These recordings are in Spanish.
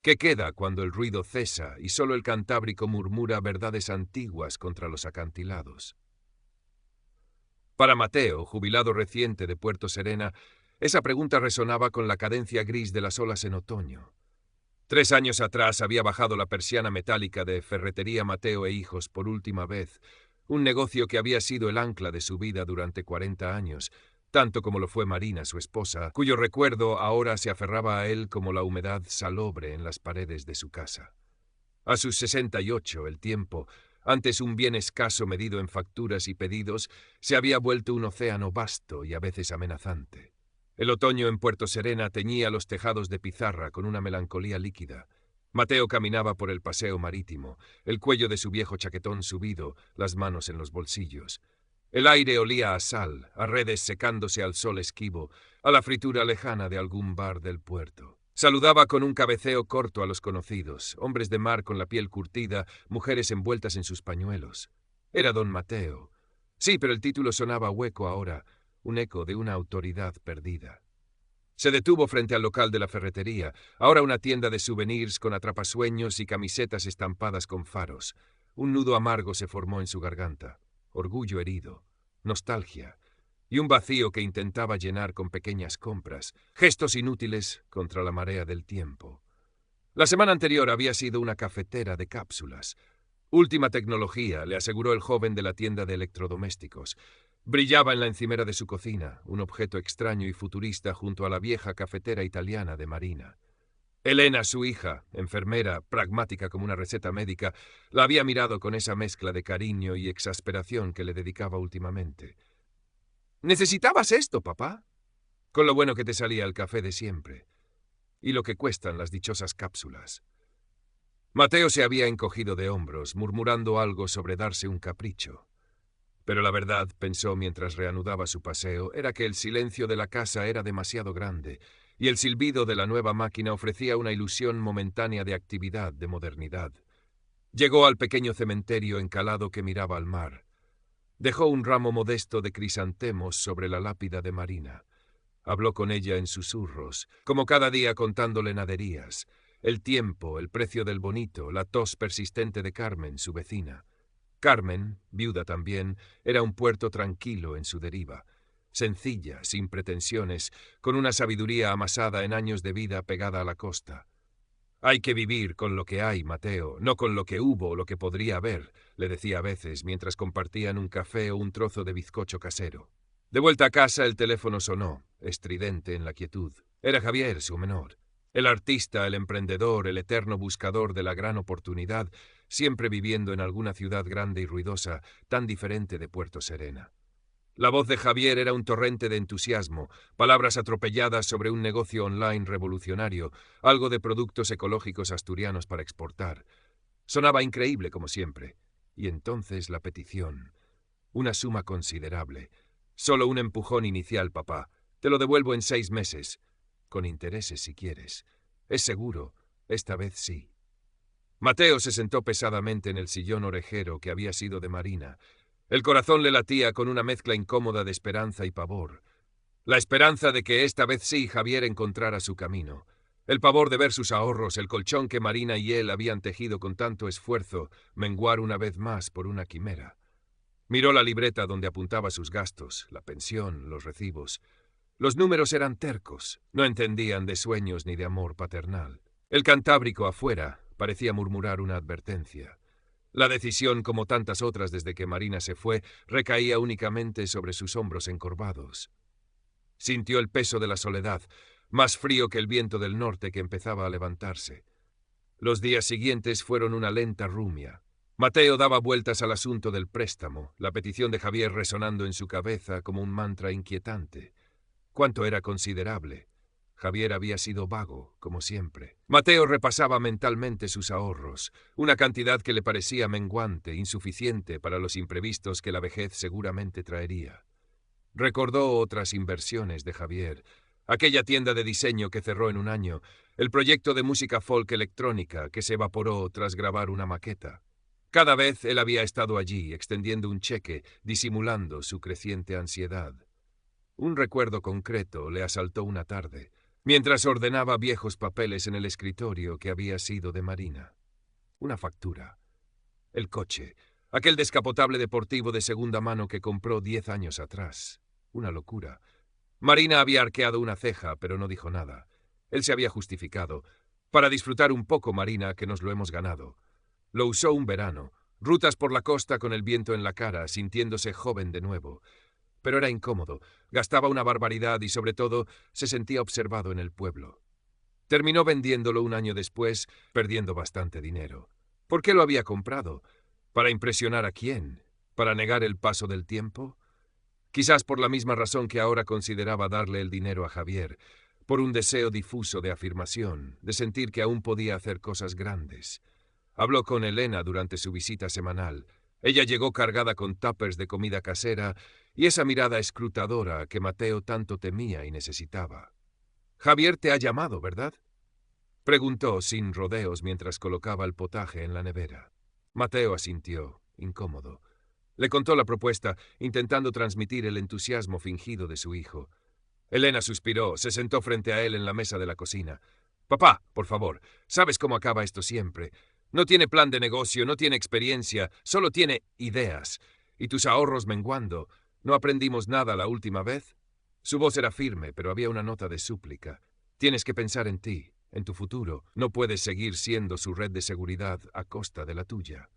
¿Qué queda cuando el ruido cesa y solo el Cantábrico murmura verdades antiguas contra los acantilados? Para Mateo, jubilado reciente de Puerto Serena, esa pregunta resonaba con la cadencia gris de las olas en otoño. 3 años atrás había bajado la persiana metálica de Ferretería Mateo e Hijos por última vez, un negocio que había sido el ancla de su vida durante 40 años, tanto como lo fue Marina, su esposa, cuyo recuerdo ahora se aferraba a él como la humedad salobre en las paredes de su casa. A sus 68, el tiempo, antes un bien escaso medido en facturas y pedidos, se había vuelto un océano vasto y a veces amenazante. El otoño en Puerto Serena teñía los tejados de pizarra con una melancolía líquida. Mateo caminaba por el paseo marítimo, el cuello de su viejo chaquetón subido, las manos en los bolsillos. El aire olía a sal, a redes secándose al sol esquivo, a la fritura lejana de algún bar del puerto. Saludaba con un cabeceo corto a los conocidos, hombres de mar con la piel curtida, mujeres envueltas en sus pañuelos. Era don Mateo. Sí, pero el título sonaba hueco ahora, un eco de una autoridad perdida. Se detuvo frente al local de la ferretería, ahora una tienda de souvenirs con atrapasueños y camisetas estampadas con faros. Un nudo amargo se formó en su garganta, orgullo herido, nostalgia, y un vacío que intentaba llenar con pequeñas compras, gestos inútiles contra la marea del tiempo. La semana anterior había sido una cafetera de cápsulas. Última tecnología, le aseguró el joven de la tienda de electrodomésticos. Brillaba en la encimera de su cocina, un objeto extraño y futurista junto a la vieja cafetera italiana de Marina. Elena, su hija, enfermera, pragmática como una receta médica, la había mirado con esa mezcla de cariño y exasperación que le dedicaba últimamente. ¿Necesitabas esto, papá? Con lo bueno que te salía el café de siempre. Y lo que cuestan las dichosas cápsulas. Mateo se había encogido de hombros, murmurando algo sobre darse un capricho. Pero la verdad, pensó mientras reanudaba su paseo, era que el silencio de la casa era demasiado grande, y el silbido de la nueva máquina ofrecía una ilusión momentánea de actividad, de modernidad. Llegó al pequeño cementerio encalado que miraba al mar. Dejó un ramo modesto de crisantemos sobre la lápida de Marina. Habló con ella en susurros, como cada día contándole naderías. El tiempo, el precio del bonito, la tos persistente de Carmen, su vecina. Carmen, viuda también, era un puerto tranquilo en su deriva, sencilla, sin pretensiones, con una sabiduría amasada en años de vida pegada a la costa. Hay que vivir con lo que hay, Mateo, no con lo que hubo o lo que podría haber, le decía a veces mientras compartían un café o un trozo de bizcocho casero. De vuelta a casa el teléfono sonó, estridente en la quietud. Era Javier, su menor. El artista, el emprendedor, el eterno buscador de la gran oportunidad, siempre viviendo en alguna ciudad grande y ruidosa, tan diferente de Puerto Serena. La voz de Javier era un torrente de entusiasmo, palabras atropelladas sobre un negocio online revolucionario, algo de productos ecológicos asturianos para exportar. Sonaba increíble como siempre. Y entonces la petición. Una suma considerable. Solo un empujón inicial, papá. Te lo devuelvo en 6 meses. Con intereses, si quieres. Es seguro. Esta vez sí. Mateo se sentó pesadamente en el sillón orejero que había sido de Marina. El corazón le latía con una mezcla incómoda de esperanza y pavor. La esperanza de que esta vez sí Javier encontrara su camino. El pavor de ver sus ahorros, el colchón que Marina y él habían tejido con tanto esfuerzo, menguar una vez más por una quimera. Miró la libreta donde apuntaba sus gastos, la pensión, los recibos. Los números eran tercos, no entendían de sueños ni de amor paternal. El Cantábrico afuera parecía murmurar una advertencia. La decisión, como tantas otras desde que Marina se fue, recaía únicamente sobre sus hombros encorvados. Sintió el peso de la soledad, más frío que el viento del norte que empezaba a levantarse. Los días siguientes fueron una lenta rumia. Mateo daba vueltas al asunto del préstamo, la petición de Javier resonando en su cabeza como un mantra inquietante. ¿Cuánto era considerable? Javier había sido vago, como siempre. Mateo repasaba mentalmente sus ahorros, una cantidad que le parecía menguante, insuficiente para los imprevistos que la vejez seguramente traería. Recordó otras inversiones de Javier, aquella tienda de diseño que cerró en un año, el proyecto de música folk electrónica que se evaporó tras grabar una maqueta. Cada vez él había estado allí, extendiendo un cheque, disimulando su creciente ansiedad. Un recuerdo concreto le asaltó una tarde. mientras ordenaba viejos papeles en el escritorio que había sido de Marina. Una factura. El coche. Aquel descapotable deportivo de segunda mano que compró 10 años atrás. Una locura. Marina había arqueado una ceja, pero no dijo nada. Él se había justificado. Para disfrutar un poco, Marina, que nos lo hemos ganado. Lo usó un verano. Rutas por la costa con el viento en la cara, sintiéndose joven de nuevo. Pero era incómodo. Gastaba una barbaridad y, sobre todo, se sentía observado en el pueblo. Terminó vendiéndolo un año después, perdiendo bastante dinero. ¿Por qué lo había comprado? ¿Para impresionar a quién? ¿Para negar el paso del tiempo? Quizás por la misma razón que ahora consideraba darle el dinero a Javier, por un deseo difuso de afirmación, de sentir que aún podía hacer cosas grandes. Habló con Elena durante su visita semanal. Ella llegó cargada con tuppers de comida casera y esa mirada escrutadora que Mateo tanto temía y necesitaba. «Javier te ha llamado, ¿verdad?», preguntó sin rodeos mientras colocaba el potaje en la nevera. Mateo asintió, incómodo. Le contó la propuesta, intentando transmitir el entusiasmo fingido de su hijo. Elena suspiró, se sentó frente a él en la mesa de la cocina. «Papá, por favor, sabes cómo acaba esto siempre. No tiene plan de negocio, no tiene experiencia, solo tiene ideas. Y tus ahorros menguando. ¿No aprendimos nada la última vez?». Su voz era firme, pero había una nota de súplica. «Tienes que pensar en ti, en tu futuro. No puedes seguir siendo su red de seguridad a costa de la tuya».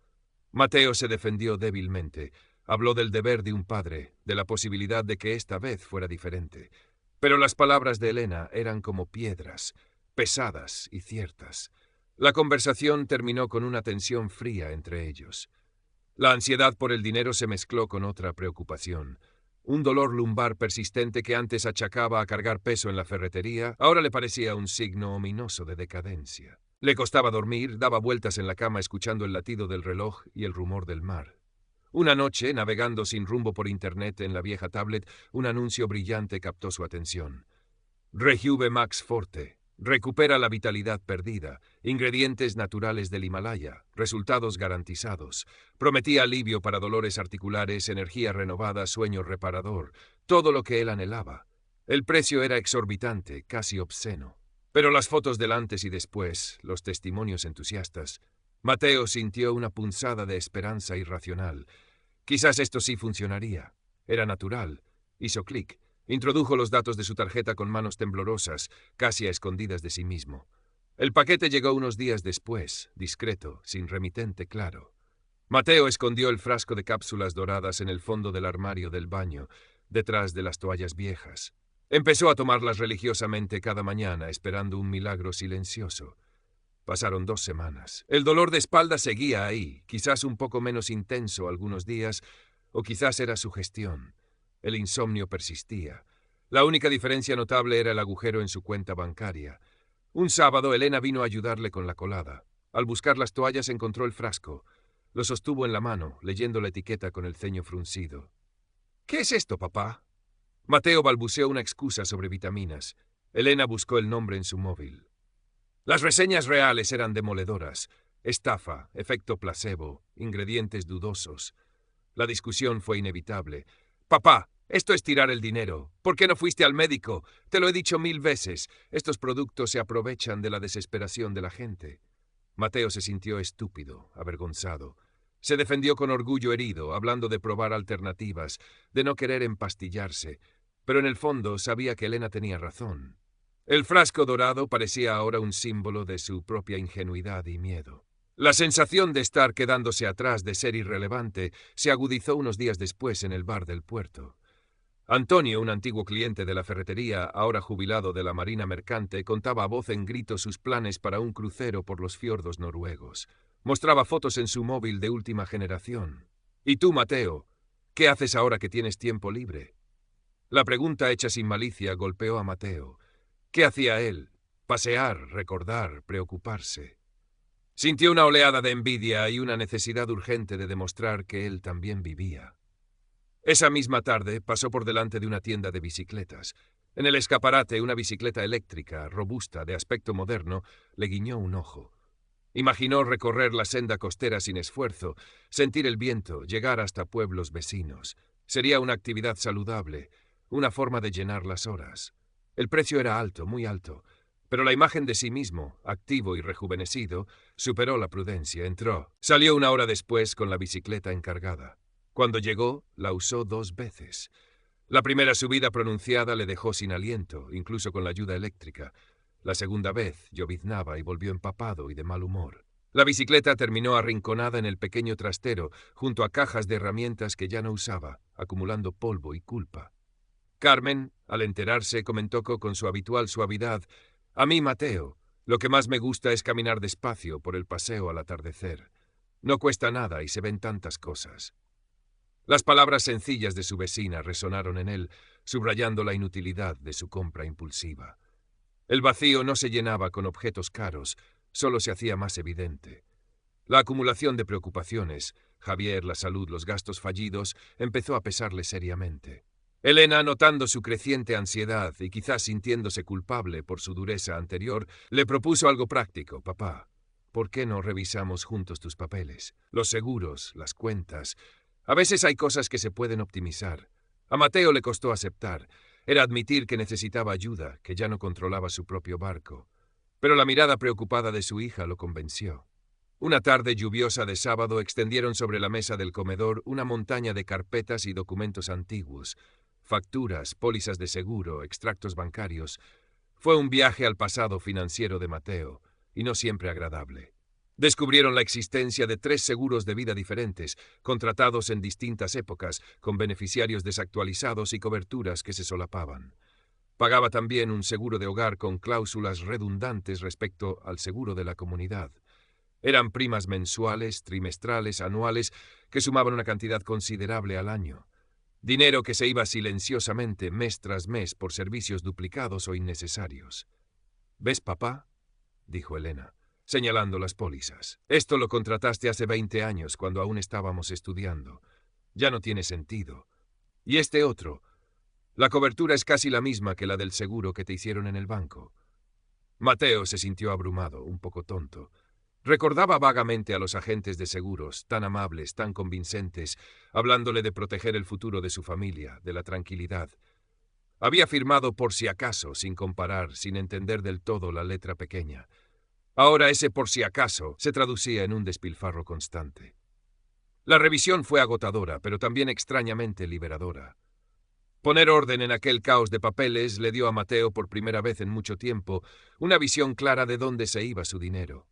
Mateo se defendió débilmente. Habló del deber de un padre, de la posibilidad de que esta vez fuera diferente. Pero las palabras de Elena eran como piedras, pesadas y ciertas. La conversación terminó con una tensión fría entre ellos. La ansiedad por el dinero se mezcló con otra preocupación. Un dolor lumbar persistente que antes achacaba a cargar peso en la ferretería, ahora le parecía un signo ominoso de decadencia. Le costaba dormir, daba vueltas en la cama escuchando el latido del reloj y el rumor del mar. Una noche, navegando sin rumbo por internet en la vieja tablet, un anuncio brillante captó su atención. Rejuve Max Forte. Recupera la vitalidad perdida. Ingredientes naturales del Himalaya. Resultados garantizados. Prometía alivio para dolores articulares, energía renovada, sueño reparador. Todo lo que él anhelaba. El precio era exorbitante, casi obsceno. Pero las fotos del antes y después, los testimonios entusiastas. Mateo sintió una punzada de esperanza irracional. Quizás esto sí funcionaría. Era natural. Hizo clic. Introdujo los datos de su tarjeta con manos temblorosas, casi a escondidas de sí mismo. El paquete llegó unos días después, discreto, sin remitente claro. Mateo escondió el frasco de cápsulas doradas en el fondo del armario del baño, detrás de las toallas viejas. Empezó a tomarlas religiosamente cada mañana, esperando un milagro silencioso. Pasaron 2 semanas. El dolor de espalda seguía ahí, quizás un poco menos intenso algunos días, o quizás era su gestión. El insomnio persistía. La única diferencia notable era el agujero en su cuenta bancaria. Un sábado, Elena vino a ayudarle con la colada. Al buscar las toallas encontró el frasco. Lo sostuvo en la mano, leyendo la etiqueta con el ceño fruncido. «¿Qué es esto, papá?». Mateo balbuceó una excusa sobre vitaminas. Elena buscó el nombre en su móvil. Las reseñas reales eran demoledoras. Estafa, efecto placebo, ingredientes dudosos. La discusión fue inevitable. «Papá, esto es tirar el dinero. ¿Por qué no fuiste al médico? Te lo he dicho 1000 veces. Estos productos se aprovechan de la desesperación de la gente». Mateo se sintió estúpido, avergonzado. Se defendió con orgullo herido, hablando de probar alternativas, de no querer empastillarse. Pero en el fondo sabía que Elena tenía razón. El frasco dorado parecía ahora un símbolo de su propia ingenuidad y miedo. La sensación de estar quedándose atrás, de ser irrelevante, se agudizó unos días después en el bar del puerto. Antonio, un antiguo cliente de la ferretería, ahora jubilado de la marina mercante, contaba a voz en grito sus planes para un crucero por los fiordos noruegos. Mostraba fotos en su móvil de última generación. «¿Y tú, Mateo? ¿Qué haces ahora que tienes tiempo libre?». La pregunta hecha sin malicia golpeó a Mateo. ¿Qué hacía él? Pasear, recordar, preocuparse. Sintió una oleada de envidia y una necesidad urgente de demostrar que él también vivía. Esa misma tarde pasó por delante de una tienda de bicicletas. En el escaparate, una bicicleta eléctrica, robusta, de aspecto moderno, le guiñó un ojo. Imaginó recorrer la senda costera sin esfuerzo, sentir el viento, llegar hasta pueblos vecinos. Sería una actividad saludable, una forma de llenar las horas. El precio era alto, muy alto, pero la imagen de sí mismo, activo y rejuvenecido, superó la prudencia. Entró. Salió una hora después con la bicicleta encargada. Cuando llegó, la usó 2 veces. La primera subida pronunciada le dejó sin aliento, incluso con la ayuda eléctrica. La segunda vez lloviznaba y volvió empapado y de mal humor. La bicicleta terminó arrinconada en el pequeño trastero, junto a cajas de herramientas que ya no usaba, acumulando polvo y culpa. Carmen, al enterarse, comentó con su habitual suavidad: «A mí, Mateo, lo que más me gusta es caminar despacio por el paseo al atardecer. No cuesta nada y se ven tantas cosas». Las palabras sencillas de su vecina resonaron en él, subrayando la inutilidad de su compra impulsiva. El vacío no se llenaba con objetos caros, solo se hacía más evidente. La acumulación de preocupaciones, Javier, la salud, los gastos fallidos, empezó a pesarle seriamente. Elena, notando su creciente ansiedad y quizás sintiéndose culpable por su dureza anterior, le propuso algo práctico. «Papá, ¿por qué no revisamos juntos tus papeles? Los seguros, las cuentas. A veces hay cosas que se pueden optimizar». A Mateo le costó aceptar. Era admitir que necesitaba ayuda, que ya no controlaba su propio barco. Pero la mirada preocupada de su hija lo convenció. Una tarde lluviosa de sábado extendieron sobre la mesa del comedor una montaña de carpetas y documentos antiguos. Facturas, pólizas de seguro, extractos bancarios. Fue un viaje al pasado financiero de Mateo, y no siempre agradable. Descubrieron la existencia de 3 seguros de vida diferentes, contratados en distintas épocas, con beneficiarios desactualizados y coberturas que se solapaban. Pagaba también un seguro de hogar con cláusulas redundantes respecto al seguro de la comunidad. Eran primas mensuales, trimestrales, anuales, que sumaban una cantidad considerable al año. Dinero que se iba silenciosamente mes tras mes por servicios duplicados o innecesarios. «¿Ves, papá?», dijo Elena, señalando las pólizas. «Esto lo contrataste hace 20 años, cuando aún estábamos estudiando. Ya no tiene sentido. Y este otro, la cobertura es casi la misma que la del seguro que te hicieron en el banco». Mateo se sintió abrumado, un poco tonto. Recordaba vagamente a los agentes de seguros, tan amables, tan convincentes, hablándole de proteger el futuro de su familia, de la tranquilidad. Había firmado por si acaso, sin comparar, sin entender del todo la letra pequeña. Ahora ese por si acaso se traducía en un despilfarro constante. La revisión fue agotadora, pero también extrañamente liberadora. Poner orden en aquel caos de papeles le dio a Mateo, por primera vez en mucho tiempo, una visión clara de dónde se iba su dinero.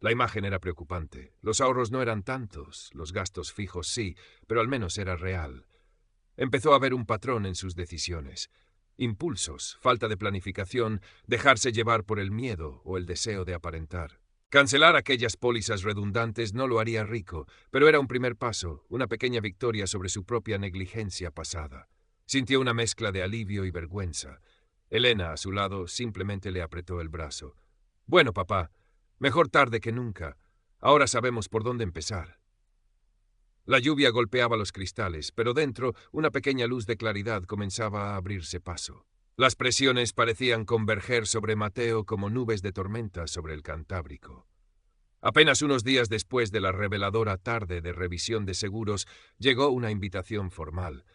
La imagen era preocupante. Los ahorros no eran tantos, los gastos fijos sí, pero al menos era real. Empezó a ver un patrón en sus decisiones. Impulsos, falta de planificación, dejarse llevar por el miedo o el deseo de aparentar. Cancelar aquellas pólizas redundantes no lo haría rico, pero era un primer paso, una pequeña victoria sobre su propia negligencia pasada. Sintió una mezcla de alivio y vergüenza. Elena, a su lado, simplemente le apretó el brazo. «Bueno, papá, mejor tarde que nunca. Ahora sabemos por dónde empezar». La lluvia golpeaba los cristales, pero dentro una pequeña luz de claridad comenzaba a abrirse paso. Las presiones parecían converger sobre Mateo como nubes de tormenta sobre el Cantábrico. Apenas unos días después de la reveladora tarde de revisión de seguros, llegó una invitación formal.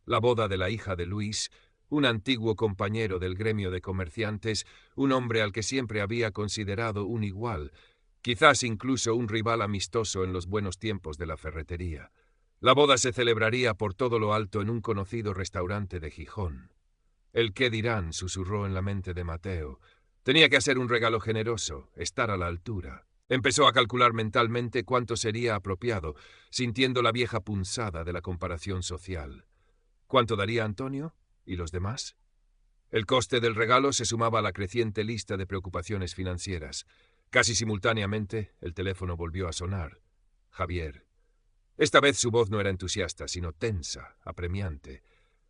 La boda de la hija de Luis, un antiguo compañero del gremio de comerciantes, un hombre al que siempre había considerado un igual, quizás incluso un rival amistoso en los buenos tiempos de la ferretería. La boda se celebraría por todo lo alto en un conocido restaurante de Gijón. «El qué dirán», susurró en la mente de Mateo. Tenía que hacer un regalo generoso, estar a la altura. Empezó a calcular mentalmente cuánto sería apropiado, sintiendo la vieja punzada de la comparación social. ¿Cuánto daría Antonio? ¿Y los demás? El coste del regalo se sumaba a la creciente lista de preocupaciones financieras. Casi simultáneamente, el teléfono volvió a sonar. Javier. Esta vez su voz no era entusiasta, sino tensa, apremiante.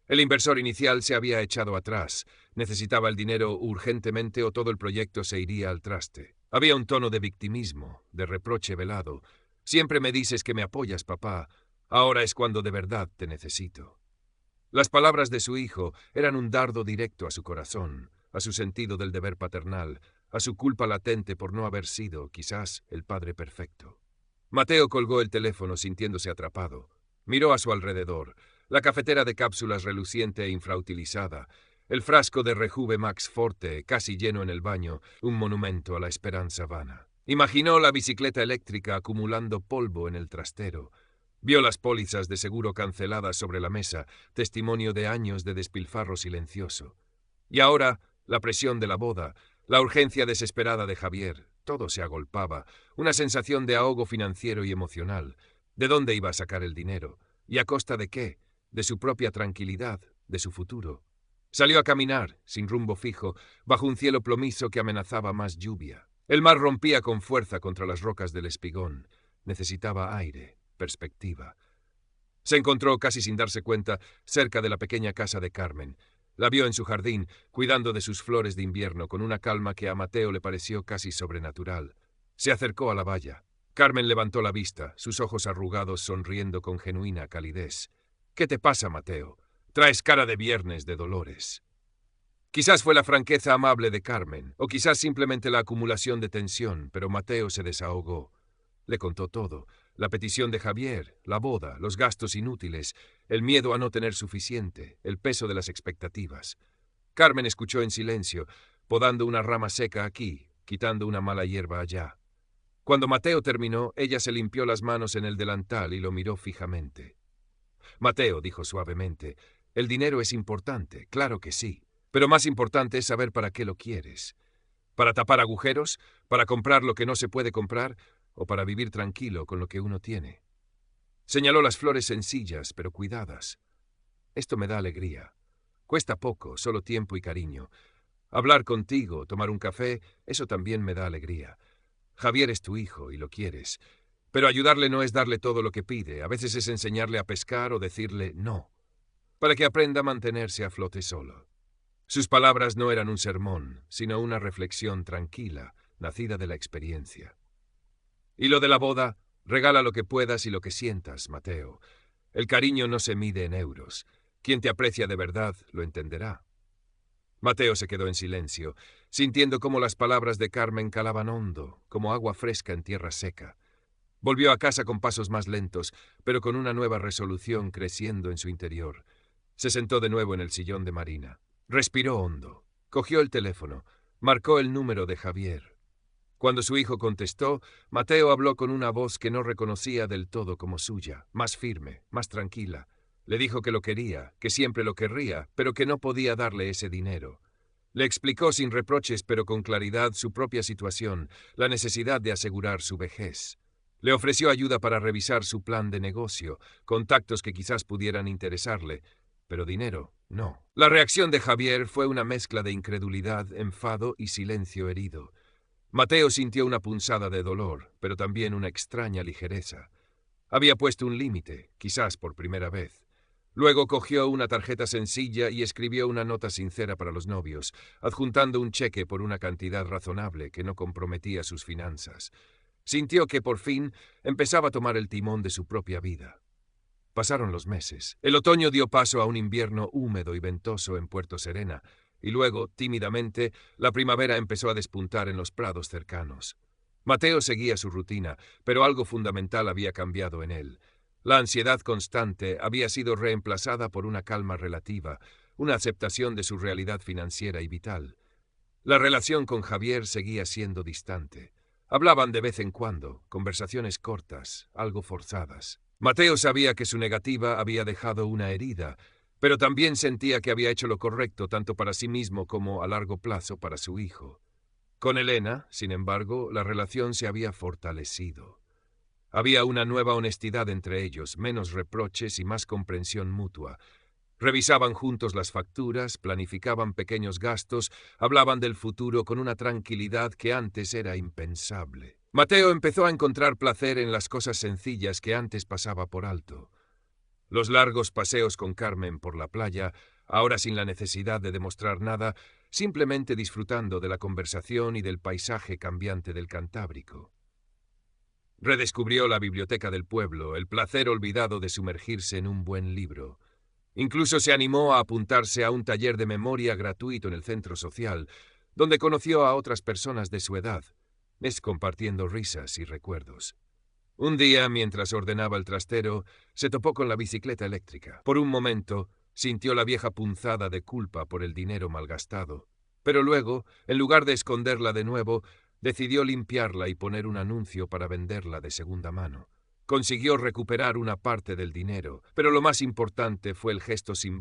El inversor inicial se había echado atrás. Necesitaba el dinero urgentemente o todo el proyecto se iría al traste. Había un tono de victimismo, de reproche velado. «Siempre me dices que me apoyas, papá. Ahora es cuando de verdad te necesito». Las palabras de su hijo eran un dardo directo a su corazón, a su sentido del deber paternal, a su culpa latente por no haber sido, quizás, el padre perfecto. Mateo colgó el teléfono sintiéndose atrapado. Miró a su alrededor. La cafetera de cápsulas reluciente e infrautilizada, el frasco de Rejuve Max Forte casi lleno en el baño, un monumento a la esperanza vana. Imaginó la bicicleta eléctrica acumulando polvo en el trastero. Vio las pólizas de seguro canceladas sobre la mesa, testimonio de años de despilfarro silencioso. Y ahora, la presión de la boda, la urgencia desesperada de Javier, todo se agolpaba, una sensación de ahogo financiero y emocional. ¿De dónde iba a sacar el dinero? ¿Y a costa de qué? De su propia tranquilidad, de su futuro. Salió a caminar, sin rumbo fijo, bajo un cielo plomizo que amenazaba más lluvia. El mar rompía con fuerza contra las rocas del espigón. Necesitaba aire, perspectiva. Se encontró, casi sin darse cuenta, cerca de la pequeña casa de Carmen. La vio en su jardín, cuidando de sus flores de invierno, con una calma que a Mateo le pareció casi sobrenatural. Se acercó a la valla. Carmen levantó la vista, sus ojos arrugados sonriendo con genuina calidez. «¿Qué te pasa, Mateo? Traes cara de viernes de dolores». Quizás fue la franqueza amable de Carmen, o quizás simplemente la acumulación de tensión, pero Mateo se desahogó. Le contó todo: la petición de Javier, la boda, los gastos inútiles, el miedo a no tener suficiente, el peso de las expectativas. Carmen escuchó en silencio, podando una rama seca aquí, quitando una mala hierba allá. Cuando Mateo terminó, ella se limpió las manos en el delantal y lo miró fijamente. «Mateo», dijo suavemente, «el dinero es importante, claro que sí. Pero más importante es saber para qué lo quieres. ¿Para tapar agujeros? ¿Para comprar lo que no se puede comprar? ¿O para vivir tranquilo con lo que uno tiene?» Señaló las flores sencillas, pero cuidadas. «Esto me da alegría. Cuesta poco, solo tiempo y cariño. Hablar contigo, tomar un café, eso también me da alegría. Javier es tu hijo y lo quieres. Pero ayudarle no es darle todo lo que pide. A veces es enseñarle a pescar o decirle no, para que aprenda a mantenerse a flote solo». Sus palabras no eran un sermón, sino una reflexión tranquila, nacida de la experiencia. «Y lo de la boda, regala lo que puedas y lo que sientas, Mateo. El cariño no se mide en euros. Quien te aprecia de verdad lo entenderá». Mateo se quedó en silencio, sintiendo cómo las palabras de Carmen calaban hondo, como agua fresca en tierra seca. Volvió a casa con pasos más lentos, pero con una nueva resolución creciendo en su interior. Se sentó de nuevo en el sillón de Marina. Respiró hondo, cogió el teléfono, marcó el número de Javier. Cuando su hijo contestó, Mateo habló con una voz que no reconocía del todo como suya, más firme, más tranquila. Le dijo que lo quería, que siempre lo querría, pero que no podía darle ese dinero. Le explicó sin reproches pero con claridad su propia situación, la necesidad de asegurar su vejez. Le ofreció ayuda para revisar su plan de negocio, contactos que quizás pudieran interesarle, pero dinero, no. La reacción de Javier fue una mezcla de incredulidad, enfado y silencio herido. Mateo sintió una punzada de dolor, pero también una extraña ligereza. Había puesto un límite, quizás por primera vez. Luego cogió una tarjeta sencilla y escribió una nota sincera para los novios, adjuntando un cheque por una cantidad razonable que no comprometía sus finanzas. Sintió que, por fin, empezaba a tomar el timón de su propia vida. Pasaron los meses. El otoño dio paso a un invierno húmedo y ventoso en Puerto Serena, y luego, tímidamente, la primavera empezó a despuntar en los prados cercanos. Mateo seguía su rutina, pero algo fundamental había cambiado en él. La ansiedad constante había sido reemplazada por una calma relativa, una aceptación de su realidad financiera y vital. La relación con Javier seguía siendo distante. Hablaban de vez en cuando, conversaciones cortas, algo forzadas. Mateo sabía que su negativa había dejado una herida, pero también sentía que había hecho lo correcto tanto para sí mismo como a largo plazo para su hijo. Con Elena, sin embargo, la relación se había fortalecido. Había una nueva honestidad entre ellos, menos reproches y más comprensión mutua. Revisaban juntos las facturas, planificaban pequeños gastos, hablaban del futuro con una tranquilidad que antes era impensable. Mateo empezó a encontrar placer en las cosas sencillas que antes pasaba por alto. Los largos paseos con Carmen por la playa, ahora sin la necesidad de demostrar nada, simplemente disfrutando de la conversación y del paisaje cambiante del Cantábrico. Redescubrió la biblioteca del pueblo, el placer olvidado de sumergirse en un buen libro. Incluso se animó a apuntarse a un taller de memoria gratuito en el centro social, donde conoció a otras personas de su edad, compartiendo risas y recuerdos. Un día, mientras ordenaba el trastero, se topó con la bicicleta eléctrica. Por un momento, Sintió la vieja punzada de culpa por el dinero malgastado. Pero luego, en lugar de esconderla de nuevo, decidió limpiarla y poner un anuncio para venderla de segunda mano. Consiguió recuperar una parte del dinero, pero lo más importante fue el gesto simbólico